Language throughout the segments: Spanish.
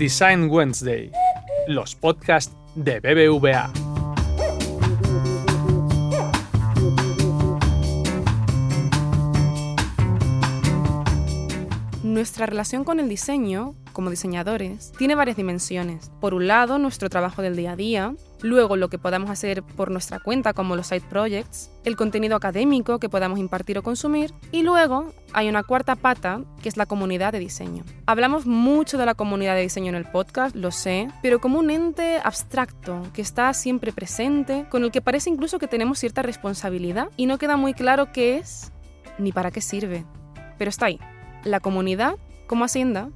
Design Wednesday, los podcasts de BBVA. Nuestra relación con el diseño, como diseñadores, tiene varias dimensiones. Por un lado, nuestro trabajo del día a día, luego lo que podamos hacer por nuestra cuenta, como los side projects, el contenido académico que podamos impartir o consumir, y luego hay una cuarta pata, que es la comunidad de diseño. Hablamos mucho de la comunidad de diseño en el podcast, lo sé, pero como un ente abstracto que está siempre presente, con el que parece incluso que tenemos cierta responsabilidad y no queda muy claro qué es ni para qué sirve. Pero está ahí. La comunidad, como Hacienda,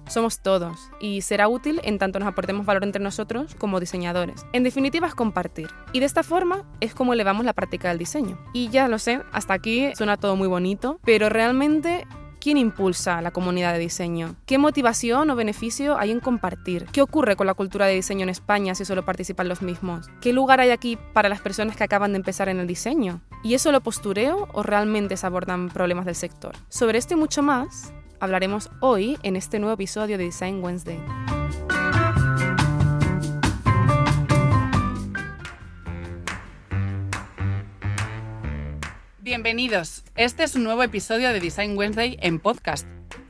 somos todos y será útil en tanto nos aportemos valor entre nosotros como diseñadores. En definitiva es compartir y de esta forma es como elevamos la práctica del diseño. Y ya lo sé, hasta aquí suena todo muy bonito, pero realmente ¿quién impulsa la comunidad de diseño? ¿Qué motivación o beneficio hay en compartir? ¿Qué ocurre con la cultura de diseño en España si solo participan los mismos? ¿Qué lugar hay aquí para las personas que acaban de empezar en el diseño? ¿Y es solo postureo o realmente se abordan problemas del sector? Sobre esto y mucho más hablaremos hoy en este nuevo episodio de Design Wednesday. Bienvenidos. Este es un nuevo episodio de Design Wednesday en podcast.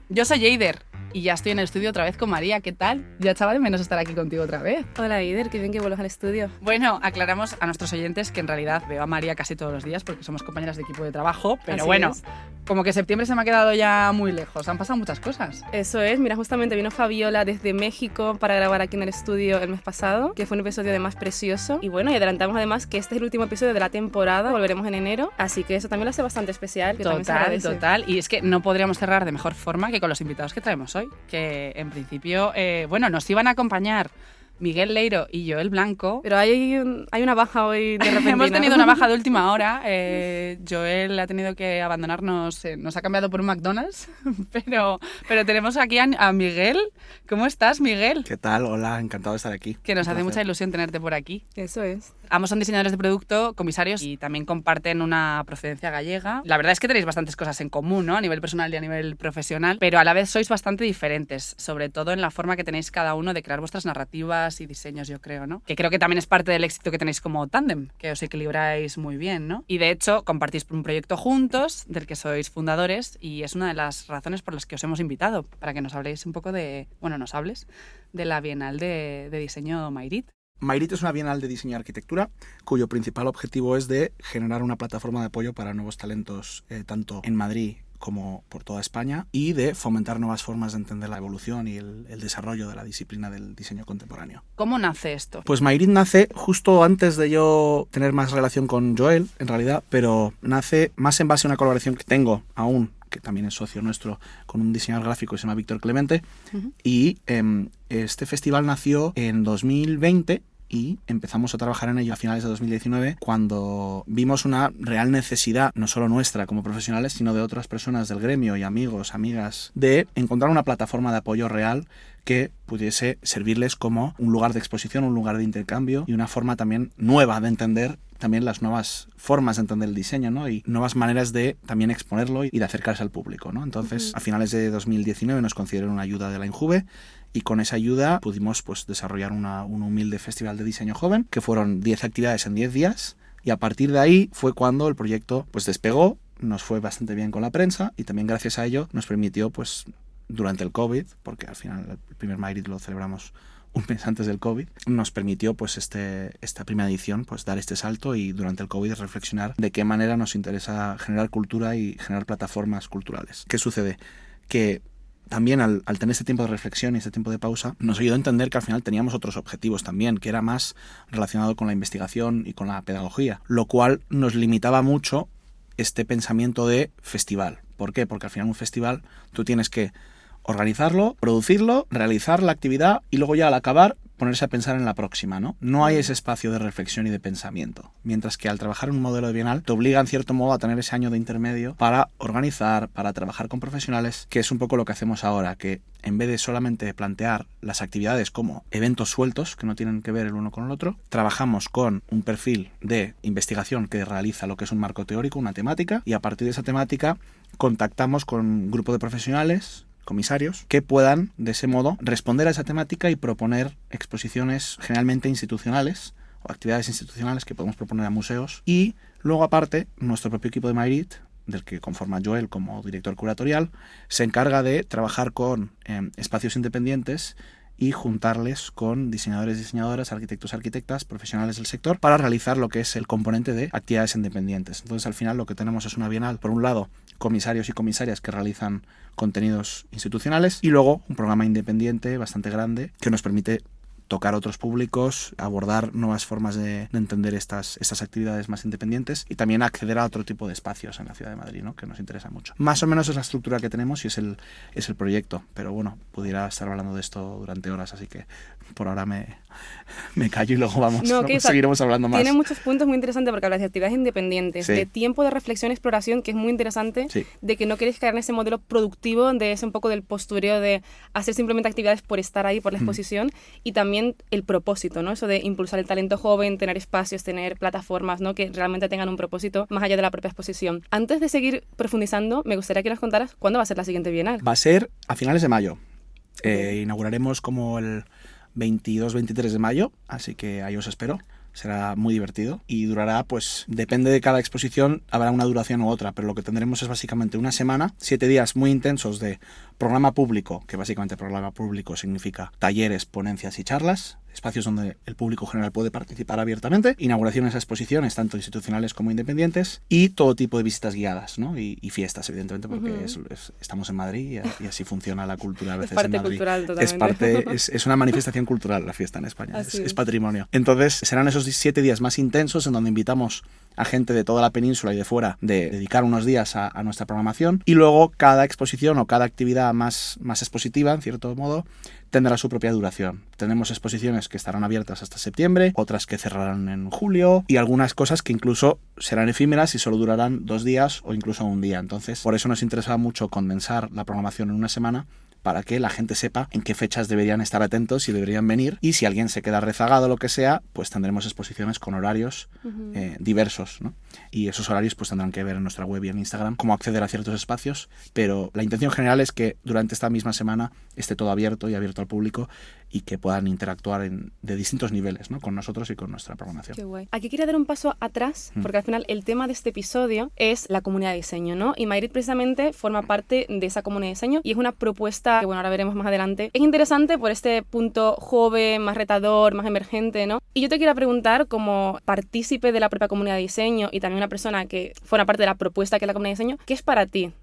Yo soy Eider y ya estoy en el estudio otra vez con María. ¿Qué tal? Ya echaba de menos estar aquí contigo otra vez. Hola Eider, qué bien que vuelvas al estudio. Bueno, aclaramos a nuestros oyentes que en realidad veo a María casi todos los días porque somos compañeras de equipo de trabajo, pero Así bueno, es. Como que septiembre se me ha quedado ya muy lejos. Han pasado muchas cosas. Eso es, mira, justamente vino Fabiola desde México para grabar aquí en el estudio el mes pasado, que fue un episodio además precioso. Y bueno, y adelantamos además que este es el último episodio de la temporada, volveremos en enero, así que eso también lo hace bastante especial. Que también se agradece. Total. Y es que no podríamos cerrar de mejor forma que con los invitados que traemos hoy, que en principio, nos iban a acompañar Miguel Leiro y Joel Blanco. Pero hay una baja hoy de repente. Hemos tenido una baja de última hora. Joel ha tenido que abandonarnos, nos ha cambiado por un McDonald's, pero tenemos aquí a Miguel. ¿Cómo estás, Miguel? ¿Qué tal? Hola, encantado de estar aquí. Que nos hace mucha ilusión tenerte por aquí. Eso es. Ambos son diseñadores de producto, comisarios y también comparten una procedencia gallega. La verdad es que tenéis bastantes cosas en común, ¿no? A nivel personal y a nivel profesional, pero a la vez sois bastante diferentes, sobre todo en la forma que tenéis cada uno de crear vuestras narrativas y diseños, yo creo, ¿no? Que creo que también es parte del éxito que tenéis como tándem, que os equilibráis muy bien, ¿no? Y de hecho, compartís un proyecto juntos, del que sois fundadores, y es una de las razones por las que os hemos invitado, para que nos habléis un poco nos hables de la Bienal de Diseño Mayrit. Mayrit es una bienal de diseño y arquitectura cuyo principal objetivo es de generar una plataforma de apoyo para nuevos talentos, tanto en Madrid como por toda España, y de fomentar nuevas formas de entender la evolución y el desarrollo de la disciplina del diseño contemporáneo. ¿Cómo nace esto? Pues Mayrit nace justo antes de yo tener más relación con Joel, en realidad, pero nace más en base a una colaboración que tengo aún, que también es socio nuestro, con un diseñador gráfico que se llama Víctor Clemente. Uh-huh. Y este festival nació en 2020 y empezamos a trabajar en ello a finales de 2019, cuando vimos una real necesidad, no solo nuestra como profesionales, sino de otras personas del gremio y amigos, amigas, de encontrar una plataforma de apoyo real que pudiese servirles como un lugar de exposición, un lugar de intercambio y una forma también nueva de entender también las nuevas formas de entender el diseño, ¿no? Y nuevas maneras de también exponerlo y de acercarse al público, ¿no? Entonces, a finales de 2019 nos concedieron una ayuda de la Injuve y con esa ayuda pudimos desarrollar un humilde festival de diseño joven, que fueron 10 actividades en 10 días, y a partir de ahí fue cuando el proyecto despegó, nos fue bastante bien con la prensa y también gracias a ello nos permitió durante el COVID, porque al final el primer Mayrit lo celebramos un mes antes del COVID, nos permitió esta primera edición dar este salto y durante el COVID reflexionar de qué manera nos interesa generar cultura y generar plataformas culturales. ¿Qué sucede? Que también al tener este tiempo de reflexión y este tiempo de pausa, nos ayudó a entender que al final teníamos otros objetivos también, que era más relacionado con la investigación y con la pedagogía, lo cual nos limitaba mucho este pensamiento de festival. ¿Por qué? Porque al final un festival tú tienes que organizarlo, producirlo, realizar la actividad y luego ya al acabar ponerse a pensar en la próxima, ¿no? No hay ese espacio de reflexión y de pensamiento. Mientras que al trabajar en un modelo de bienal te obliga en cierto modo a tener ese año de intermedio para organizar, para trabajar con profesionales, que es un poco lo que hacemos ahora, que en vez de solamente plantear las actividades como eventos sueltos que no tienen que ver el uno con el otro, trabajamos con un perfil de investigación que realiza lo que es un marco teórico, una temática, y a partir de esa temática contactamos con un grupo de profesionales comisarios que puedan, de ese modo, responder a esa temática y proponer exposiciones generalmente institucionales o actividades institucionales que podemos proponer a museos. Y luego, aparte, nuestro propio equipo de Mayrit, del que conforma Joel como director curatorial, se encarga de trabajar con espacios independientes y juntarles con diseñadores, diseñadoras, arquitectos, arquitectas, profesionales del sector para realizar lo que es el componente de actividades independientes. Entonces, al final, lo que tenemos es una bienal, por un lado, comisarios y comisarias que realizan contenidos institucionales y luego un programa independiente bastante grande que nos permite tocar otros públicos, abordar nuevas formas de entender estas actividades más independientes y también acceder a otro tipo de espacios en la ciudad de Madrid, ¿no? Que nos interesa mucho. Más o menos es la estructura que tenemos y es el proyecto, pero bueno, pudiera estar hablando de esto durante horas, así que por ahora me callo y luego seguiremos hablando más. Tiene muchos puntos muy interesantes porque hablas de actividades independientes, sí, de tiempo de reflexión y exploración, que es muy interesante, sí, de que no queréis caer en ese modelo productivo, de ese un poco del postureo de hacer simplemente actividades por estar ahí, por la exposición, y también el propósito, ¿no? Eso de impulsar el talento joven, tener espacios, tener plataformas, ¿no? Que realmente tengan un propósito más allá de la propia exposición. Antes de seguir profundizando, me gustaría que nos contaras cuándo va a ser la siguiente Bienal. Va a ser a finales de mayo. Inauguraremos como el 22-23 de mayo, así que ahí os espero. Será muy divertido y durará, pues, depende de cada exposición, habrá una duración u otra, pero lo que tendremos es básicamente una semana, 7 días muy intensos de programa público, que básicamente programa público significa talleres, ponencias y charlas, espacios donde el público general puede participar abiertamente, inauguraciones a exposiciones, tanto institucionales como independientes, y todo tipo de visitas guiadas, ¿no? Y fiestas, evidentemente, porque estamos en Madrid y así funciona la cultura a veces es parte en Madrid. Cultural, totalmente. Es una manifestación cultural la fiesta en España, es es patrimonio. Entonces serán esos 7 días más intensos en donde invitamos a gente de toda la península y de fuera de dedicar unos días a nuestra programación, y luego cada exposición o cada actividad más expositiva, en cierto modo, tendrá su propia duración. Tenemos exposiciones que estarán abiertas hasta septiembre, otras que cerrarán en julio y algunas cosas que incluso serán efímeras y solo durarán 2 días o incluso un día. Entonces, por eso nos interesa mucho condensar la programación en una semana para que la gente sepa en qué fechas deberían estar atentos y deberían venir, y si alguien se queda rezagado o lo que sea, pues tendremos exposiciones con horarios diversos, ¿no? Y esos horarios pues tendrán que ver en nuestra web y en Instagram cómo acceder a ciertos espacios, pero la intención general es que durante esta misma semana esté todo abierto y abierto al público y que puedan interactuar de distintos niveles, ¿no? Con nosotros y con nuestra programación. Qué guay. Aquí quería dar un paso atrás, porque al final el tema de este episodio es la comunidad de diseño, ¿no? Y Mayrit precisamente forma parte de esa comunidad de diseño y es una propuesta que, bueno, ahora veremos más adelante. Es interesante por este punto joven, más retador, más emergente, ¿no? Y yo te quiero preguntar, como partícipe de la propia comunidad de diseño y también una persona que forma parte de la propuesta que es la comunidad de diseño, ¿qué es para ti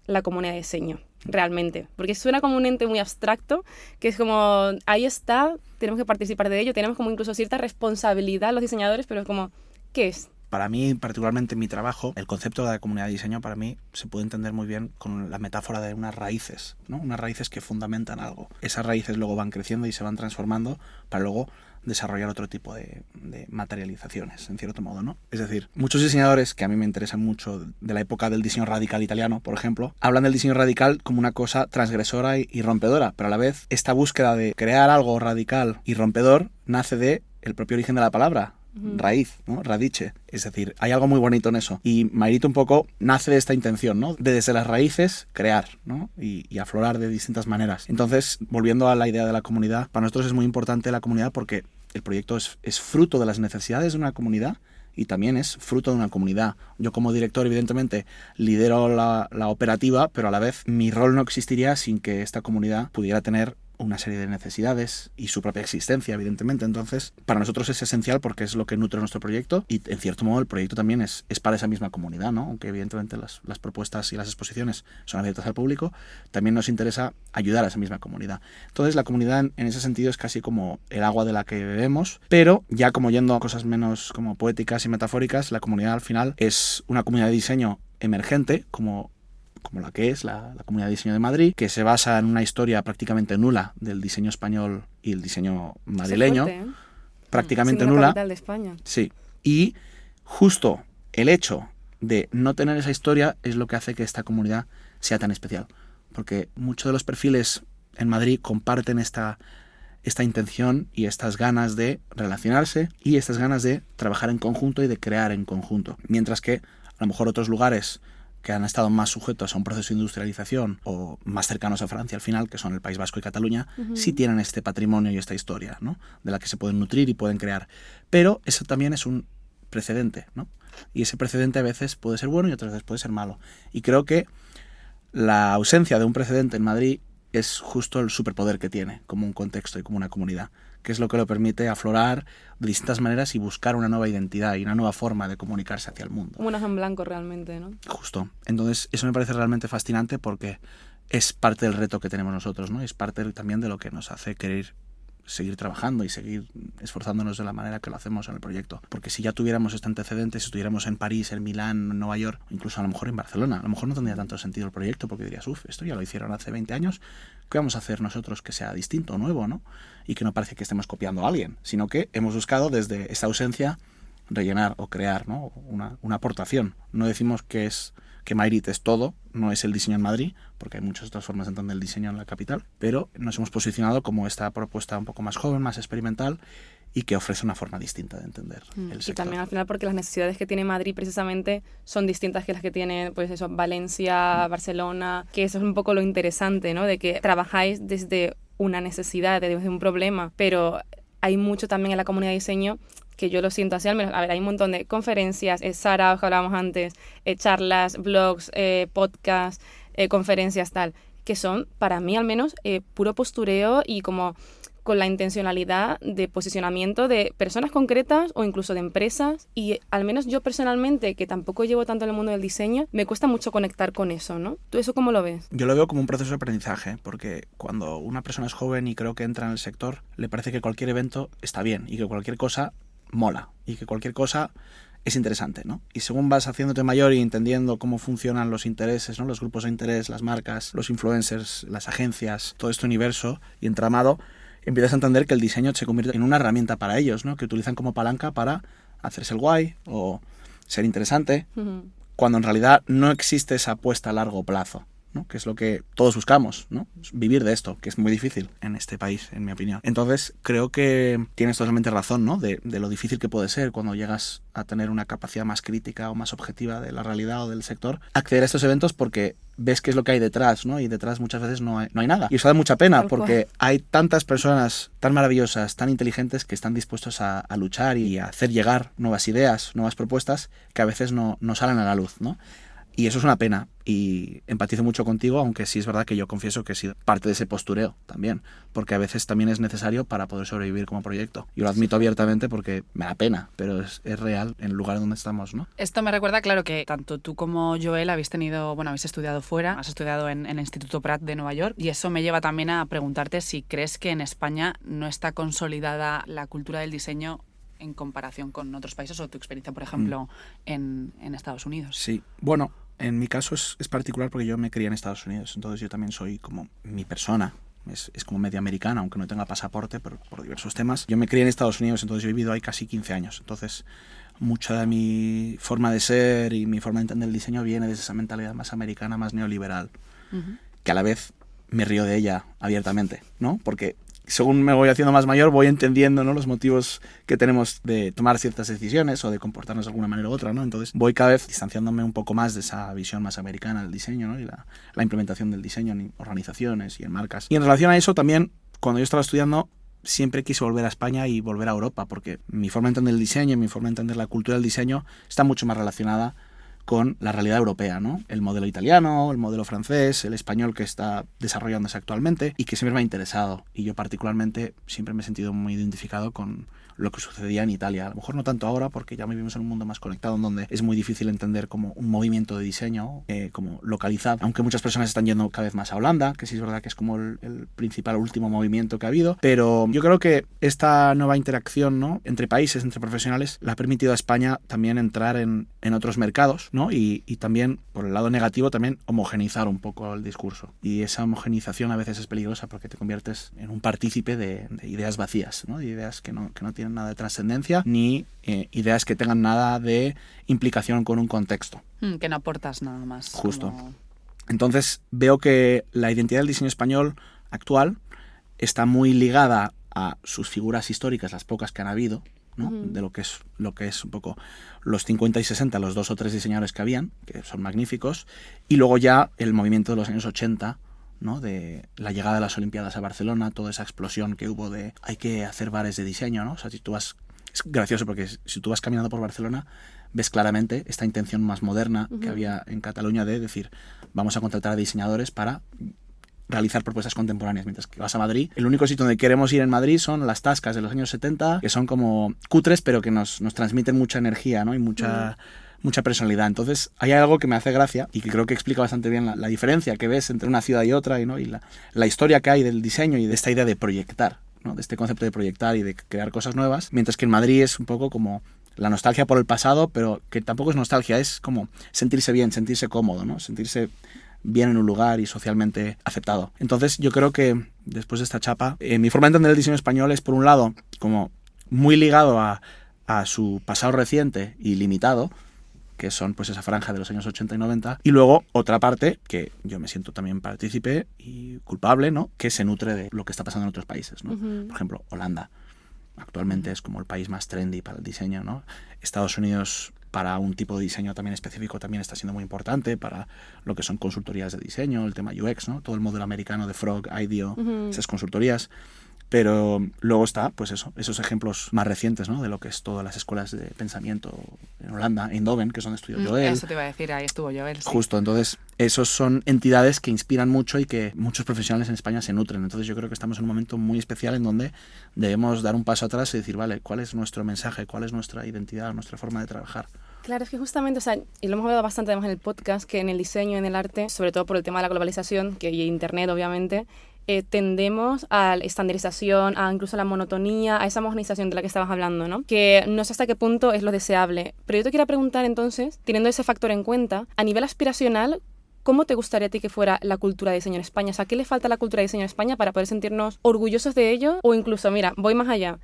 la comunidad de diseño realmente? Porque suena como un ente muy abstracto, que es como, ahí está, tenemos que participar de ello, tenemos como incluso cierta responsabilidad los diseñadores, pero es como, ¿qué es? Para mí, particularmente en mi trabajo, el concepto de la comunidad de diseño para mí se puede entender muy bien con la metáfora de unas raíces, ¿no? Unas raíces que fundamentan algo. Esas raíces luego van creciendo y se van transformando para luego desarrollar otro tipo de materializaciones, en cierto modo, ¿no? Es decir, muchos diseñadores que a mí me interesan mucho de la época del diseño radical italiano, por ejemplo, hablan del diseño radical como una cosa transgresora y rompedora, pero a la vez esta búsqueda de crear algo radical y rompedor nace de el propio origen de la palabra, raíz, ¿no? Radice. Es decir, hay algo muy bonito en eso. Y Mayrit un poco nace de esta intención, ¿no? De desde las raíces crear, ¿no? Y aflorar de distintas maneras. Entonces, volviendo a la idea de la comunidad, para nosotros es muy importante la comunidad porque el proyecto es fruto de las necesidades de una comunidad y también es fruto de una comunidad. Yo como director, evidentemente, lidero la operativa, pero a la vez mi rol no existiría sin que esta comunidad pudiera tener una serie de necesidades y su propia existencia, evidentemente. Entonces, para nosotros es esencial porque es lo que nutre nuestro proyecto y, en cierto modo, el proyecto también es para esa misma comunidad, ¿no? Aunque, evidentemente, las propuestas y las exposiciones son abiertas al público, también nos interesa ayudar a esa misma comunidad. Entonces, la comunidad, en ese sentido, es casi como el agua de la que bebemos, pero ya como yendo a cosas menos como poéticas y metafóricas, la comunidad, al final, es una comunidad de diseño emergente, como la que es la Comunidad de Diseño de Madrid, que se basa en una historia prácticamente nula del diseño español y el diseño madrileño. Fuerte, ¿eh? Prácticamente Siendo nula. la capital de España. Sí. Y justo el hecho de no tener esa historia es lo que hace que esta comunidad sea tan especial. Porque muchos de los perfiles en Madrid comparten esta intención y estas ganas de relacionarse y estas ganas de trabajar en conjunto y de crear en conjunto. Mientras que a lo mejor otros lugares que han estado más sujetos a un proceso de industrialización o más cercanos a Francia al final, que son el País Vasco y Cataluña, sí tienen este patrimonio y esta historia, ¿no? De la que se pueden nutrir y pueden crear. Pero eso también es un precedente, ¿no? Y ese precedente a veces puede ser bueno y otras veces puede ser malo. Y creo que la ausencia de un precedente en Madrid es justo el superpoder que tiene como un contexto y como una comunidad, que es lo que lo permite aflorar de distintas maneras y buscar una nueva identidad y una nueva forma de comunicarse hacia el mundo. Un en blanco realmente, ¿no? Justo. Entonces, eso me parece realmente fascinante porque es parte del reto que tenemos nosotros, ¿no? Es parte también de lo que nos hace querer seguir trabajando y seguir esforzándonos de la manera que lo hacemos en el proyecto. Porque si ya tuviéramos este antecedente, si estuviéramos en París, en Milán, en Nueva York, o incluso a lo mejor en Barcelona, a lo mejor no tendría tanto sentido el proyecto porque dirías, esto ya lo hicieron hace 20 años, ¿qué vamos a hacer nosotros que sea distinto o nuevo, ¿no? Y que no parece que estemos copiando a alguien, sino que hemos buscado desde esta ausencia rellenar o crear, ¿no? Una aportación. No decimos que Mayrit es todo, no es el diseño en Madrid, porque hay muchas otras formas de entender el diseño en la capital, pero nos hemos posicionado como esta propuesta un poco más joven, más experimental y que ofrece una forma distinta de entender el sector. Y también al final porque las necesidades que tiene Madrid precisamente son distintas que las que tiene pues eso, Valencia, Barcelona, que eso es un poco lo interesante, ¿no? De que trabajáis desde una necesidad, desde un problema, pero hay mucho también en la comunidad de diseño que yo lo siento así, al menos, a ver, hay un montón de conferencias, Sara, que hablábamos antes, charlas, blogs, podcasts, conferencias, tal, que son, para mí al menos, puro postureo y como con la intencionalidad de posicionamiento de personas concretas o incluso de empresas, y al menos yo personalmente, que tampoco llevo tanto en el mundo del diseño, me cuesta mucho conectar con eso, ¿no? ¿Tú eso cómo lo ves? Yo lo veo como un proceso de aprendizaje, porque cuando una persona es joven y creo que entra en el sector, le parece que cualquier evento está bien y que cualquier cosa mola y que cualquier cosa es interesante, ¿no? Y según vas haciéndote mayor y entendiendo cómo funcionan los intereses, ¿no? Los grupos de interés, las marcas, los influencers, las agencias, todo este universo y entramado, empiezas a entender que el diseño se convierte en una herramienta para ellos, ¿no? Que utilizan como palanca para hacerse el guay o ser interesante, cuando en realidad no existe esa apuesta a largo plazo, ¿no? Que es lo que todos buscamos, ¿no? Vivir de esto, que es muy difícil en este país, en mi opinión. Entonces, creo que tienes totalmente razón, ¿no? De lo difícil que puede ser cuando llegas a tener una capacidad más crítica o más objetiva de la realidad o del sector, acceder a estos eventos porque ves qué es lo que hay detrás, ¿no? Y detrás muchas veces no hay nada. Y eso da mucha pena porque hay tantas personas tan maravillosas, tan inteligentes que están dispuestos a luchar y a hacer llegar nuevas ideas, nuevas propuestas que a veces no salen a la luz, ¿no? Y eso es una pena y empatizo mucho contigo, aunque sí es verdad que yo confieso que he sido parte de ese postureo también, porque a veces también es necesario para poder sobrevivir como proyecto. Yo lo admito abiertamente porque me da pena, pero es real en el lugar donde estamos, ¿no? Esto me recuerda, claro, que tanto tú como Joel habéis estudiado fuera, has estudiado en el Instituto Pratt de Nueva York, y eso me lleva también a preguntarte si crees que en España no está consolidada la cultura del diseño en comparación con otros países o tu experiencia, por ejemplo, en Estados Unidos. Sí, bueno, en mi caso es particular porque yo me crié en Estados Unidos, entonces yo también soy como mi persona. Es como media americana, aunque no tenga pasaporte, pero por diversos temas. Yo me crié en Estados Unidos, entonces yo he vivido ahí casi 15 años. Entonces, mucha de mi forma de ser y mi forma de entender el diseño viene de esa mentalidad más americana, más neoliberal, que a la vez me río de ella abiertamente, ¿no? Porque según me voy haciendo más mayor, voy entendiendo, ¿no? Los motivos que tenemos de tomar ciertas decisiones o de comportarnos de alguna manera u otra, ¿no? Entonces voy cada vez distanciándome un poco más de esa visión más americana del diseño, ¿no? Y la implementación del diseño en organizaciones y en marcas. Y en relación a eso también, cuando yo estaba estudiando, siempre quise volver a España y volver a Europa, porque mi forma de entender el diseño, mi forma de entender la cultura del diseño está mucho más relacionada con la realidad europea, ¿no? El modelo italiano, el modelo francés, el español que está desarrollándose actualmente y que siempre me ha interesado. Y yo particularmente siempre me he sentido muy identificado con lo que sucedía en Italia. A lo mejor no tanto ahora porque ya vivimos en un mundo más conectado en donde es muy difícil entender como un movimiento de diseño como localizado, aunque muchas personas están yendo cada vez más a Holanda, que sí es verdad que es como el principal último movimiento que ha habido, pero yo creo que esta nueva interacción, ¿no? Entre países, entre profesionales, le ha permitido a España también entrar en otros mercados, ¿no? Y también, por el lado negativo, también homogeneizar un poco el discurso. Y esa homogenización a veces es peligrosa porque te conviertes en un partícipe de ideas vacías, ¿no? De ideas que no tienen nada de trascendencia ni ideas que tengan nada de implicación con un contexto. Que no aportas nada más. Justo. Entonces veo que la identidad del diseño español actual está muy ligada a sus figuras históricas, las pocas que han habido, ¿no? De lo que es un poco los 50 y 60, los 2 o 3 diseñadores que habían, que son magníficos, y luego ya el movimiento de los años 80, ¿no? De la llegada de las Olimpiadas a Barcelona, toda esa explosión que hubo de hay que hacer bares de diseño, ¿no? O sea, si tú vas, es gracioso porque si tú vas caminando por Barcelona, ves claramente esta intención más moderna que había en Cataluña de decir, vamos a contratar a diseñadores para realizar propuestas contemporáneas, mientras que vas a Madrid, el único sitio donde queremos ir en Madrid son las tascas de los años 70, que son como cutres, pero que nos transmiten mucha energía, ¿no? Y mucha personalidad. Entonces, hay algo que me hace gracia y que creo que explica bastante bien la diferencia que ves entre una ciudad y otra, ¿no? Y la historia que hay del diseño y de esta idea de proyectar, ¿no? De este concepto de proyectar y de crear cosas nuevas, mientras que en Madrid es un poco como la nostalgia por el pasado, pero que tampoco es nostalgia, es como sentirse bien, sentirse cómodo, ¿no? Sentirse bien en un lugar y socialmente aceptado. Entonces yo creo que después de esta chapa, mi forma de entender el diseño español es, por un lado, como muy ligado a su pasado reciente y limitado, que son pues esa franja de los años 80 y 90, y luego otra parte, que yo me siento también partícipe y culpable, ¿no? Que se nutre de lo que está pasando en otros países, ¿no? Por ejemplo, Holanda actualmente es como el país más trendy para el diseño, ¿no? Estados Unidos, para un tipo de diseño también específico, también está siendo muy importante para lo que son consultorías de diseño, el tema UX, ¿no? Todo el modelo americano de Frog, IDEO, esas consultorías. Pero luego está, pues eso, esos ejemplos más recientes, ¿no? De lo que es todas las escuelas de pensamiento en Holanda, Eindhoven, que es donde estudió Joel. Eso te iba a decir, ahí estuvo Joel. Sí. Justo, entonces, esos son entidades que inspiran mucho y que muchos profesionales en España se nutren. Entonces yo creo que estamos en un momento muy especial en donde debemos dar un paso atrás y decir, vale, ¿cuál es nuestro mensaje? ¿Cuál es nuestra identidad, nuestra forma de trabajar? Claro, es que justamente, o sea, y lo hemos hablado bastante además en el podcast, que en el diseño, en el arte, sobre todo por el tema de la globalización, y Internet, obviamente, tendemos a la estandarización, a incluso a la monotonía, a esa homogenización de la que estabas hablando, ¿no? Que no sé hasta qué punto es lo deseable. Pero yo te quería preguntar entonces, teniendo ese factor en cuenta, a nivel aspiracional, ¿cómo te gustaría a ti que fuera la cultura de diseño en España? O sea, ¿qué le falta a la cultura de diseño en España para poder sentirnos orgullosos de ello? O incluso, mira, voy más allá.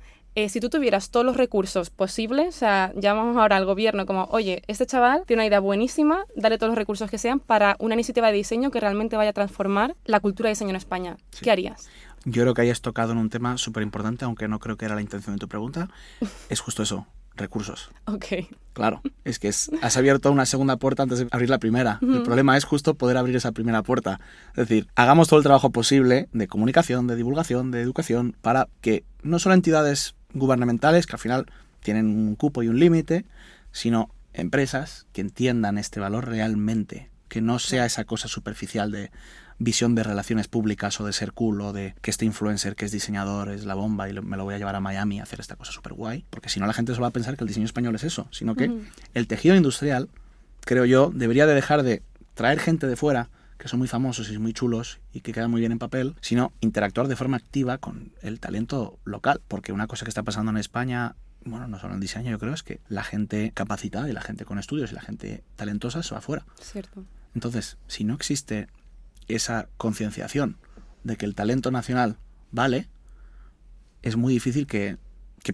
Si tú tuvieras todos los recursos posibles, o sea, llamamos ahora al gobierno como, oye, este chaval tiene una idea buenísima, dale todos los recursos que sean para una iniciativa de diseño que realmente vaya a transformar la cultura de diseño en España. Sí. ¿Qué harías? Yo creo que hayas tocado en un tema súper importante, aunque no creo que era la intención de tu pregunta. Es justo eso, recursos. Ok. Claro, es que has abierto una segunda puerta antes de abrir la primera. El problema es justo poder abrir esa primera puerta. Es decir, hagamos todo el trabajo posible de comunicación, de divulgación, de educación, para que no solo entidades gubernamentales, que al final tienen un cupo y un límite, sino empresas que entiendan este valor realmente, que no sea esa cosa superficial de visión de relaciones públicas o de ser cool o de que este influencer que es diseñador es la bomba y me lo voy a llevar a Miami a hacer esta cosa súper guay, porque si no la gente solo va a pensar que el diseño español es eso, sino que el tejido industrial, creo yo, debería de dejar de traer gente de fuera que son muy famosos y muy chulos y que quedan muy bien en papel, sino interactuar de forma activa con el talento local, porque una cosa que está pasando en España, bueno, no solo en diseño, yo creo, es que la gente capacitada y la gente con estudios y la gente talentosa se va afuera. Cierto. Entonces, si no existe esa concienciación de que el talento nacional vale, es muy difícil que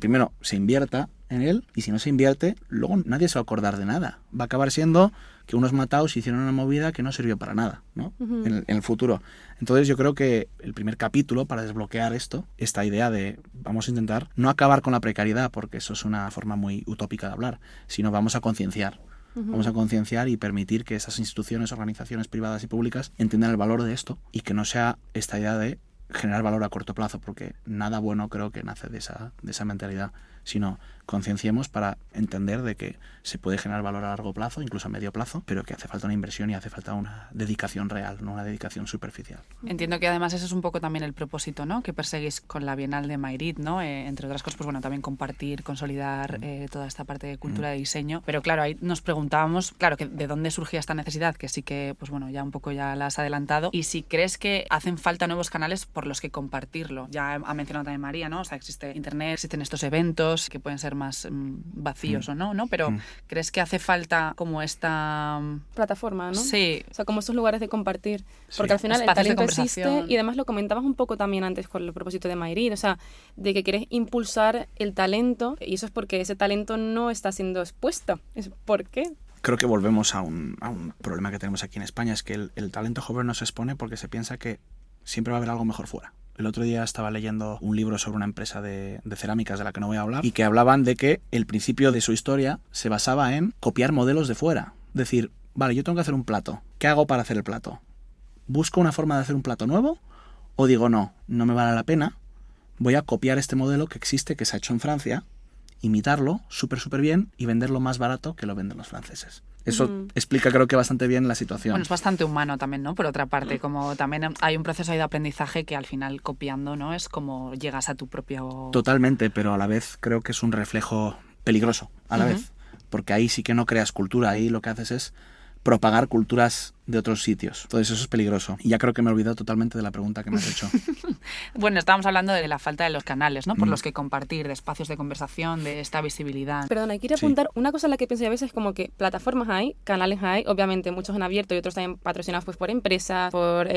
primero se invierta en él, y si no se invierte, luego nadie se va a acordar de nada. Va a acabar siendo que unos mataos hicieron una movida que no sirvió para nada, ¿no? En el futuro. Entonces yo creo que el primer capítulo para desbloquear esta idea de vamos a intentar no acabar con la precariedad, porque eso es una forma muy utópica de hablar, sino vamos a concienciar. Vamos a concienciar y permitir que esas instituciones, organizaciones privadas y públicas entiendan el valor de esto y que no sea esta idea de generar valor a corto plazo, porque nada bueno creo que nace de esa mentalidad, sino concienciemos para entender de que se puede generar valor a largo plazo, incluso a medio plazo, pero que hace falta una inversión y hace falta una dedicación real, no una dedicación superficial. Entiendo que además eso es un poco también el propósito, ¿no?, que perseguís con la Bienal de Madrid, ¿no? Entre otras cosas, pues bueno, también compartir, consolidar toda esta parte de cultura de diseño. Pero claro, ahí nos preguntábamos, claro, que de dónde surgía esta necesidad, que sí que, pues bueno, ya un poco ya la has adelantado, y si crees que hacen falta nuevos canales por los que compartirlo. Ya ha mencionado también María, ¿no? O sea, existe Internet, existen estos eventos que pueden ser más vacíos o no, pero ¿crees que hace falta como esta plataforma, ¿no? Sí. O sea, como esos lugares de compartir. Porque Sí. al final Espacios el de talento existe, conversación. y además lo comentabas un poco también antes con el propósito de Mayrid, o sea, de que quieres impulsar el talento, y eso es porque ese talento no está siendo expuesto. ¿Por qué? Creo que volvemos a un problema que tenemos aquí en España, es que el talento joven no se expone porque se piensa que siempre va a haber algo mejor fuera. El otro día estaba leyendo un libro sobre una empresa de cerámicas de la que no voy a hablar y que hablaban de que el principio de su historia se basaba en copiar modelos de fuera. Decir, vale, yo tengo que hacer un plato. ¿Qué hago para hacer el plato? ¿Busco una forma de hacer un plato nuevo? ¿O digo, no me vale la pena? Voy a copiar este modelo que existe, que se ha hecho en Francia, imitarlo súper bien y venderlo más barato que lo venden los franceses. Eso explica, creo que bastante bien la situación. Bueno, es bastante humano también, ¿no? Por otra parte, como también hay un proceso ahí de aprendizaje que al final copiando, ¿no? Es como llegas a tu propio... Totalmente, pero a la vez creo que es un reflejo peligroso, a la vez. Porque ahí sí que no creas cultura, ahí lo que haces es propagar culturas de otros sitios. Entonces eso es peligroso. Y ya creo que me he olvidado totalmente de la pregunta que me has hecho. Bueno, estábamos hablando de la falta de los canales, ¿no? Por los que compartir, de espacios de conversación, de esta visibilidad. Perdona, quiero apuntar una cosa en la que pienso a veces, como que plataformas hay, canales hay, obviamente muchos en abierto y otros también patrocinados pues por empresas, por,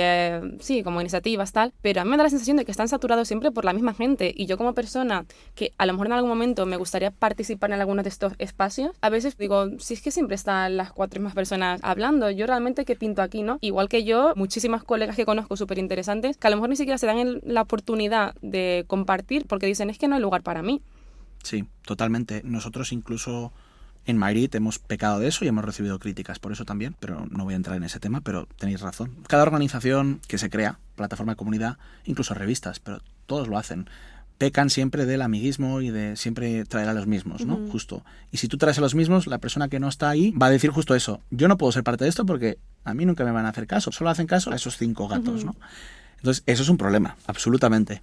como iniciativas, tal, pero a mí me da la sensación de que están saturados siempre por la misma gente, y yo como persona que a lo mejor en algún momento me gustaría participar en algunos de estos espacios, a veces digo, si es que siempre están las 4 mismas personas hablando, yo realmente qué pinto aquí, ¿no? Igual que yo, muchísimas colegas que conozco súper interesantes, que a lo mejor ni siquiera se dan la oportunidad de compartir porque dicen, es que no hay lugar para mí. Sí, totalmente. Nosotros incluso en Madrid hemos pecado de eso y hemos recibido críticas por eso también, pero no voy a entrar en ese tema, pero tenéis razón. Cada organización que se crea, plataforma de comunidad, incluso revistas, pero todos lo hacen, pecan siempre del amiguismo y de siempre traer a los mismos, ¿no? Justo. Y si tú traes a los mismos, la persona que no está ahí va a decir justo eso. Yo no puedo ser parte de esto porque a mí nunca me van a hacer caso. Solo hacen caso a esos 5 gatos, ¿no? Entonces, eso es un problema, absolutamente.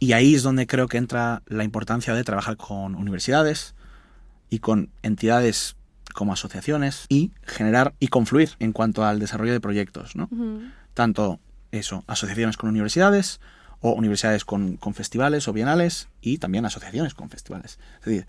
Y ahí es donde creo que entra la importancia de trabajar con universidades y con entidades como asociaciones y generar y confluir en cuanto al desarrollo de proyectos, ¿no? Tanto eso, asociaciones con universidades o universidades con festivales o bienales y también asociaciones con festivales. Es decir,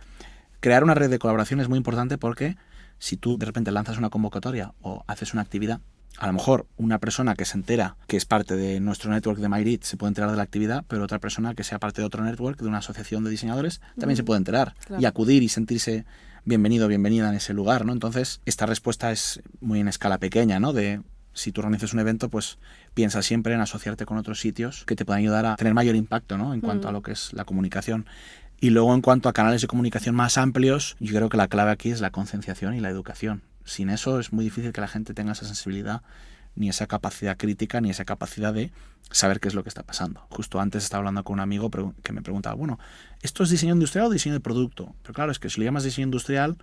crear una red de colaboración es muy importante porque si tú de repente lanzas una convocatoria o haces una actividad, a lo mejor una persona que se entera que es parte de nuestro network de Mayrit se puede enterar de la actividad, pero otra persona que sea parte de otro network, de una asociación de diseñadores, también se puede enterar y acudir y sentirse bienvenido o bienvenida en ese lugar, ¿no? Entonces, esta respuesta es muy en escala pequeña, ¿no? De si tú organizas un evento, pues piensa siempre en asociarte con otros sitios que te puedan ayudar a tener mayor impacto, ¿no? En cuanto a lo que es la comunicación. Y luego, en cuanto a canales de comunicación más amplios, yo creo que la clave aquí es la concienciación y la educación. Sin eso es muy difícil que la gente tenga esa sensibilidad, ni esa capacidad crítica, ni esa capacidad de saber qué es lo que está pasando. Justo antes estaba hablando con un amigo que me preguntaba, bueno, ¿esto es diseño industrial o diseño de producto? Pero claro, es que si lo llamas diseño industrial,